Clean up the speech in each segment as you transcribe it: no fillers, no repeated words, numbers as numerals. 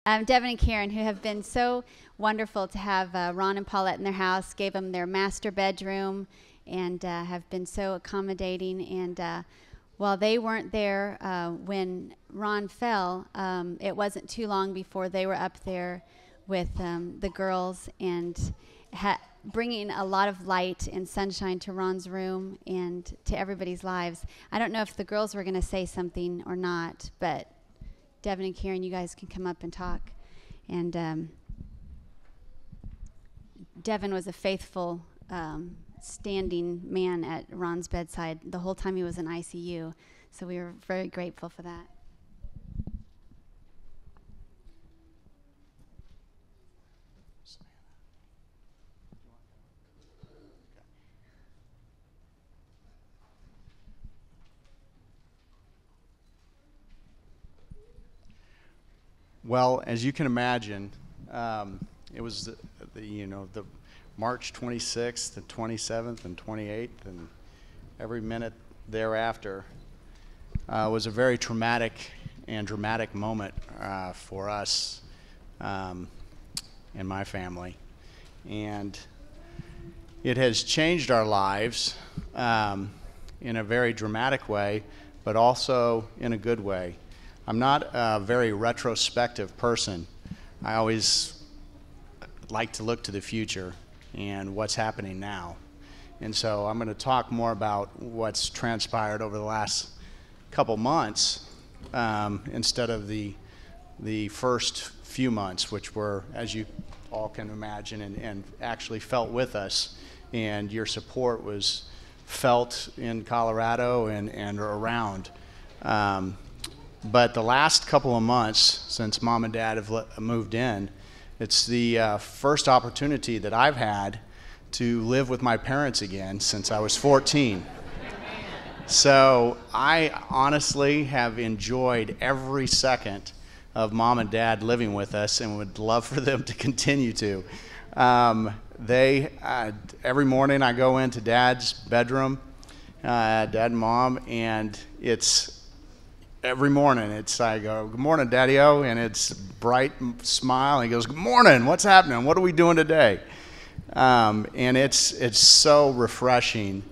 Devin and Karyn, who have been so wonderful to have Ron and Paulette in their house, gave them their master bedroom, and have been so accommodating. And while they weren't there when Ron fell, it wasn't too long before they were up there with the girls and bringing a lot of light and sunshine to Ron's room and to everybody's lives. I don't know if the girls were going to say something or not, but Devin and Karyn, you guys can come up and talk. And Devin was a faithful standing man at Ron's bedside the whole time he was in ICU, so we were very grateful for that. Well, as you can imagine, it was the March 26th and 27th and 28th, and every minute thereafter was a very traumatic and dramatic moment for us and my family. And it has changed our lives in a very dramatic way, but also in a good way. I'm not a very retrospective person. I always like to look to the future and what's happening now. And so I'm going to talk more about what's transpired over the last couple months instead of the first few months, which were, as you all can imagine, and actually felt with us. And your support was felt in Colorado and around. But the last couple of months since Mom and Dad have moved in, it's the first opportunity that I've had to live with my parents again since I was 14. So I honestly have enjoyed every second of Mom and Dad living with us and would love for them to continue to. Every morning I go into Dad's bedroom, Dad and Mom, and it's every morning, I go, "Good morning, Daddy-O," and it's bright smile. And he goes, "Good morning, what's happening? What are we doing today?" And it's so refreshing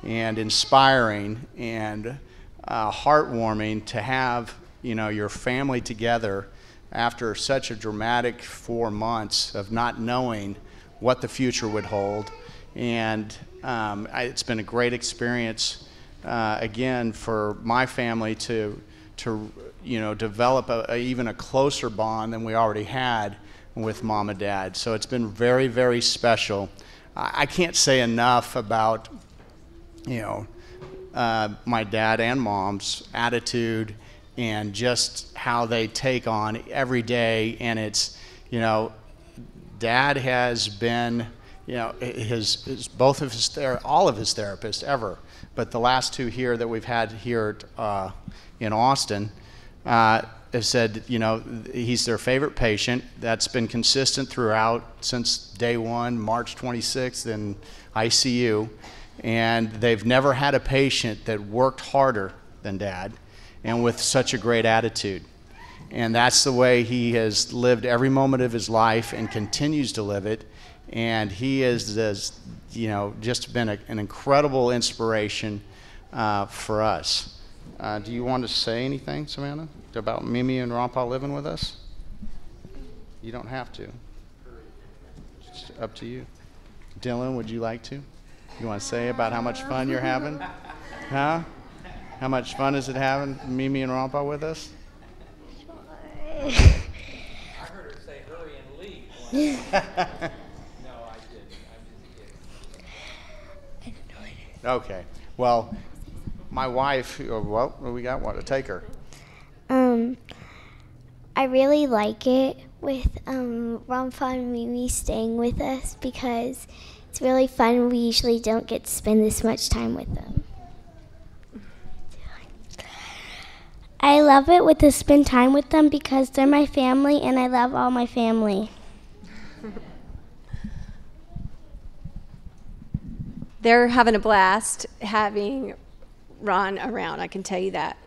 and inspiring and heartwarming to have your family together after such a dramatic 4 months of not knowing what the future would hold. And it's been a great experience again for my family to develop even a closer bond than we already had with Mom and Dad. So it's been very, very special. I can't say enough about, my dad and Mom's attitude and just how they take on every day. And it's, Dad has been, all of his therapists ever, but the last two here that we've had here in Austin have said, he's their favorite patient. That's been consistent throughout since day one, March 26th in ICU. And they've never had a patient that worked harder than Dad and with such a great attitude. And that's the way he has lived every moment of his life and continues to live it. And he is, just been an incredible inspiration for us. Do you want to say anything, Samantha, about Mimi and Grandpa living with us? You don't have to. It's up to you. Dylan, would you like to? You want to say about how much fun you're having? Huh? How much fun is it having Mimi and Grandpa with us? I heard her say hurry and leave. No, I didn't. I'm just kidding. Okay. Well, my wife, we got one to take her. I really like it with Grandpa and Mimi staying with us because it's really fun. We usually don't get to spend this much time with them. I love it to spend time with them because they're my family and I love all my family. They're having a blast having Ron around, I can tell you that.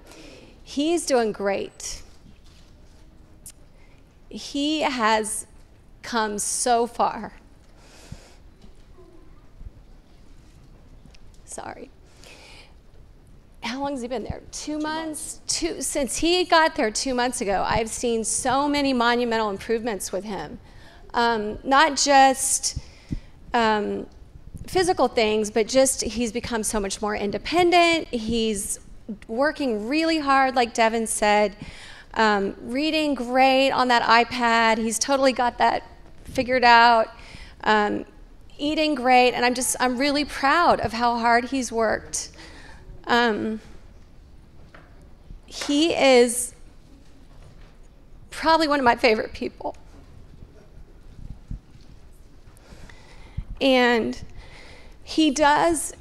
He's doing great. he has come so far. Sorry. How long has he been there? 2 months? Since he got there 2 months ago, I've seen so many monumental improvements with him. Not just physical things, but just he's become so much more independent. He's working really hard, like Devin said, reading great on that iPad. He's totally got that figured out, eating great, and I'm really proud of how hard he's worked. He is probably one of my favorite people. And he does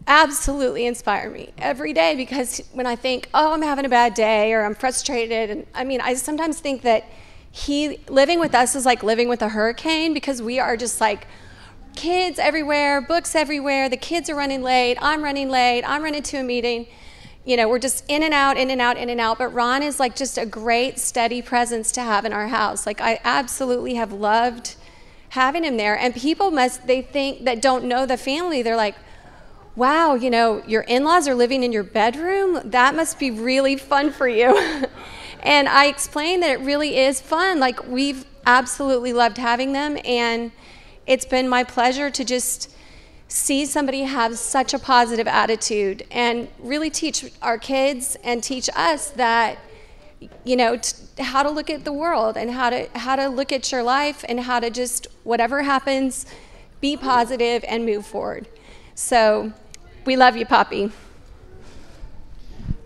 absolutely inspire me every day, because when I think, oh, I'm having a bad day or I'm frustrated, and I sometimes think that living with us is like living with a hurricane, because we are just like kids everywhere, books everywhere, the kids are running late, I'm running to a meeting. We're just in and out, in and out, in and out. But Ron is like just a great, steady presence to have in our house. Like, I absolutely have loved having him there. And people they think that don't know the family, they're like, wow, your in-laws are living in your bedroom? That must be really fun for you. And I explained that it really is fun. Like, we've absolutely loved having them. And it's been my pleasure to just see somebody have such a positive attitude and really teach our kids and teach us that, how to look at the world and how to look at your life and how to just, whatever happens, be positive and move forward. So we love you, Poppy.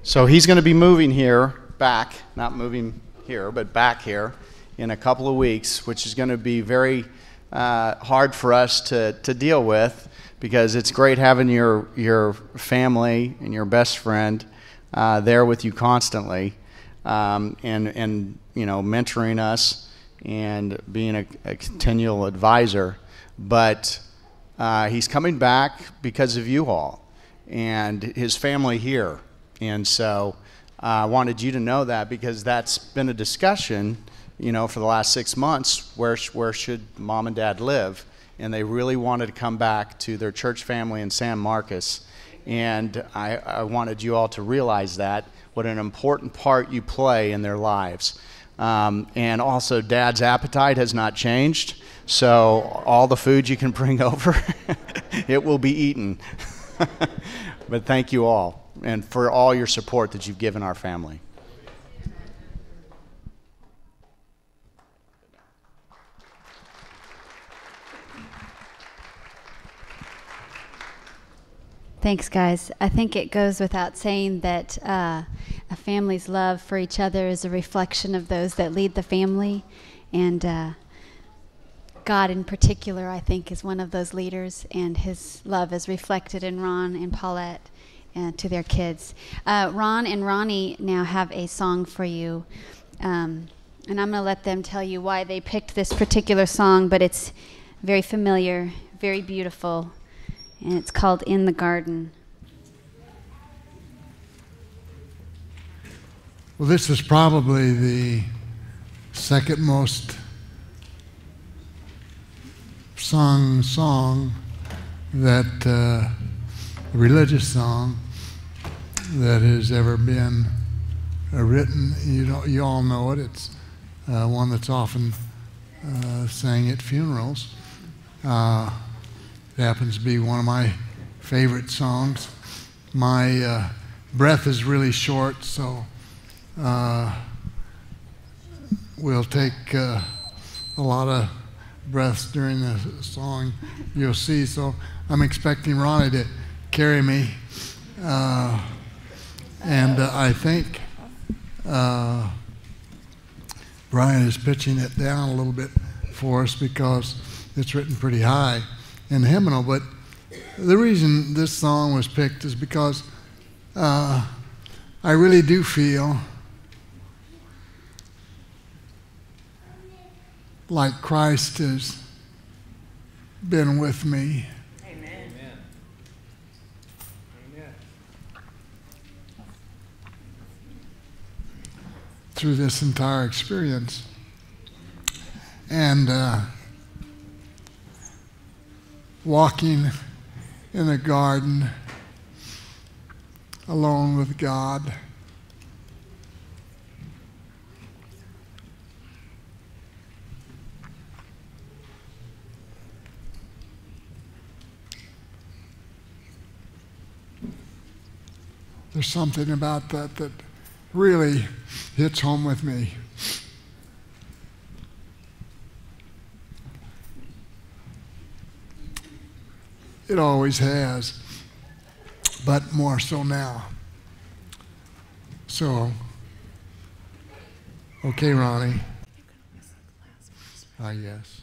So he's going to be moving here back, not moving here, but back here in a couple of weeks, which is going to be very hard for us to deal with, because it's great having your family and your best friend there with you constantly, and mentoring us and being a continual advisor. But he's coming back because of you all and his family here. And so I wanted you to know that, because that's been a discussion, for the last 6 months, where should mom and dad live? And they really wanted to come back to their church family in San Marcos. And I wanted you all to realize that, what an important part you play in their lives. And also, Dad's appetite has not changed, so all the food you can bring over, it will be eaten. But thank you all, and for all your support that you've given our family. Thanks, guys. I think it goes without saying that a family's love for each other is a reflection of those that lead the family. And God in particular, I think, is one of those leaders, and his love is reflected in Ron and Paulette to their kids. Ron and Ronnie now have a song for you. And I'm going to let them tell you why they picked this particular song, but it's very familiar, very beautiful. And it's called In the Garden. Well, this is probably the second most sung song that, religious song that has ever been written. You all know it. It's one that's often sang at funerals. It happens to be one of my favorite songs. My breath is really short, so we'll take a lot of breaths during the song, you'll see. So I'm expecting Ronnie to carry me. And I think Brian is pitching it down a little bit for us, because it's written pretty high in hymnal. But the reason this song was picked is because I really do feel like Christ has been with me. Amen. Amen. Through this entire experience. and walking in a garden alone with God. There's something about that that really hits home with me. It always has, but more so now. So, okay, Ronnie. Yes.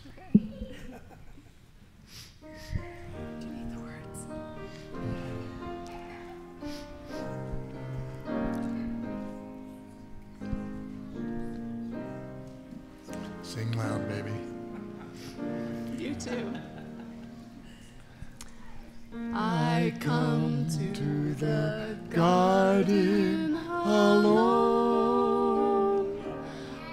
Sing loud, baby. You too. I come to the garden alone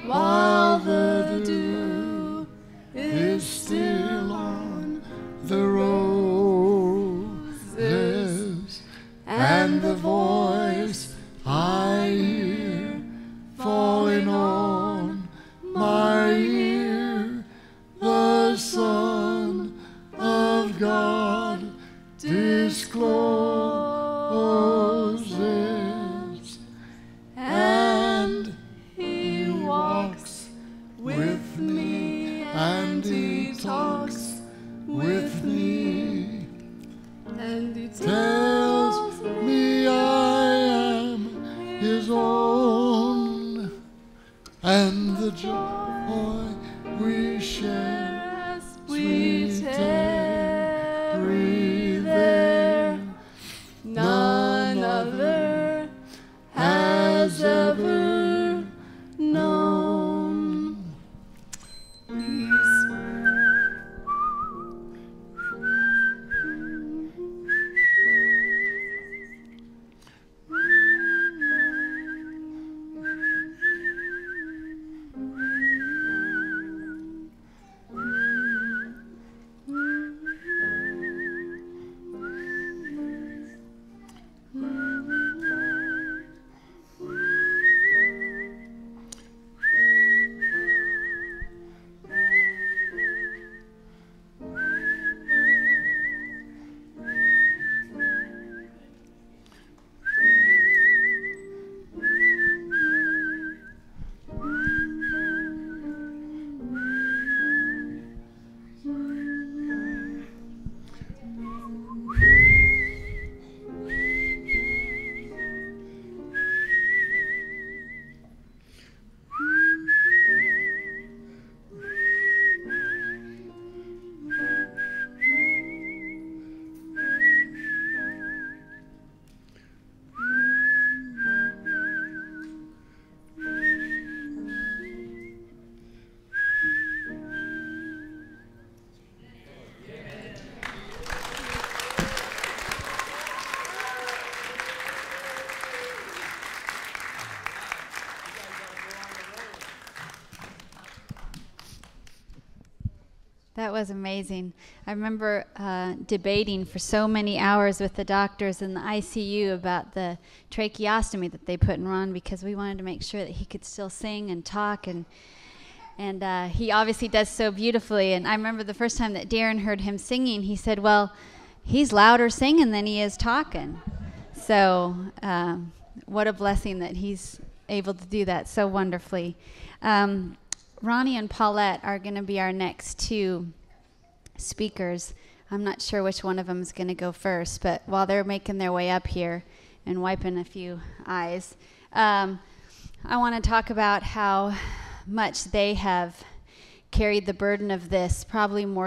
while the dew is still on the roses, and the voice I hear falling on my ear, the Son of God discloses, and he walks with me, and he talks with me, and he tells me I am his own, and the joy we share, sweet every there, none other has ever known. That was amazing. I remember debating for so many hours with the doctors in the ICU about the tracheostomy that they put in Ron, because we wanted to make sure that he could still sing and talk, and he obviously does so beautifully. And I remember the first time that Darren heard him singing, he said, well, he's louder singing than he is talking. So what a blessing that he's able to do that so wonderfully. Ronnie and Paulette are going to be our next two speakers. I'm not sure which one of them is going to go first, but while they're making their way up here and wiping a few eyes, I want to talk about how much they have carried the burden of this, probably more